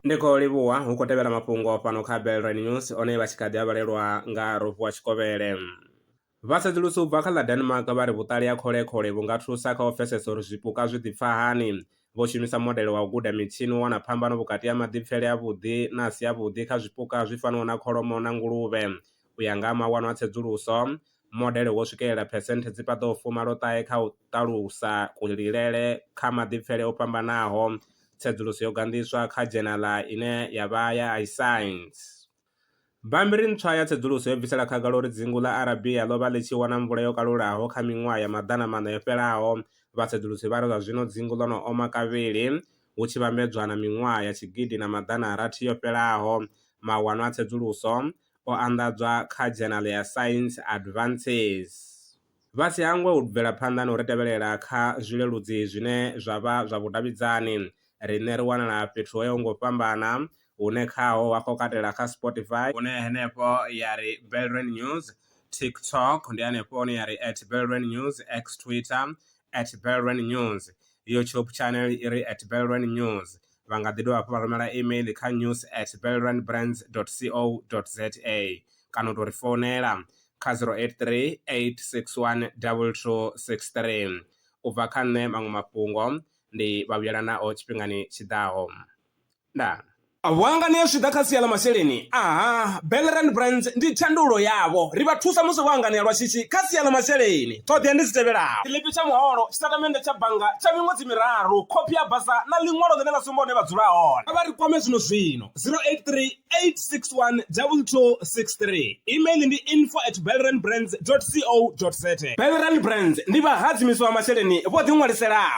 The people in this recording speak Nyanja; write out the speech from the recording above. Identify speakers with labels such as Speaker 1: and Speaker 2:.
Speaker 1: Ndiko livhuwa hu khou tevhela mafhungo fhano kha Belrand News one vha tshi kha ḓi a vhalelwa nga Rofhiwa Tshikovhele. Vhasedzulusi u bva kha ḽa Denmark vha ri vhuṱali ha kholekole vhu nga thusa kha u pfesesa uri zwipuka zwi ḓipfa hani. Vho shumisa modele wa u guda mitshini u wana phambano vhukati ha maḓipfele avhuḓi na a si avhuḓi kha zwipuka zwi fanaho na kholomo na nguluvhe. U ya nga ha mawanwa a tsedzuluso, modele wo swikelela phesenthe dzi paḓaho 93 kha u ṱalusa kulilele kha maḓipfele o fhambanaho. Tsedzuluso yo gandiswa kha dzhenala ine ya vha ya iScience. Bammbiri ntswa ya tsedzuluso yo bvisela khagala uri dzingu ḽa Arabia ḽo vha ḽi tshi wana mvula yo kalulaho kha miṅwaha ya maḓana maṋa yo fhelaho. Vhasedzulusi vha ri zwa zwino dzingu ḽo no oma kavhili hu tshi vhambedzwa na miṅwaha ya tshigidi na maḓana a rathi yo fhelaho. Mawanwa a tsedzuluso o anḓadzwa kha dzhenala ya Science Advances. Vha si hangwe u bvela phanḓa na u ri tevhelela kha zwileludzi zwine zwa vha zwa vhudavhidzani. Riṋe ri wanala fhethu ho yaho nga u fhambana hune khaho wa khou katela kha Spotify hune henefho ya ri Belrand News, TikTok ndi hanefho hone ya ri @Belrand News, X Twitter @Belrand News, YouTube channel i ri @Belrand News. Vha nga ḓi dovha hafhu vha rumela email kha news@belrandbrands.co.za kana u tou ri founela kha 083 861 2263. U bva kha nṋe maṅwe mafhungo ndi vha vhuyela nao tshifhingani tshiḓaho. Ndaa. Vhuangani ya swika kha sia ḽa masheleni, Belrand Brands ndi thandulo yavho. Ri vha thusa musi vho anganea lwa shishi kha sia ḽa masheleni. Ṱhoḓea ndi dzi tevhelaho: tshiḽipi tsha muholo, tshitatamennde tsha bannga tsha miṅwedzi miraru, khophi ya basa na ḽiṅwalo ḽine ḽa sumba hone vha dzula hone. Vha ri kwame zwino 083 861 2263. Email ndi info@belrandbrands.co.za. Belrand Brands ndi vha hadzimisi wa masheleni vho ḓi ṅwaliselaho.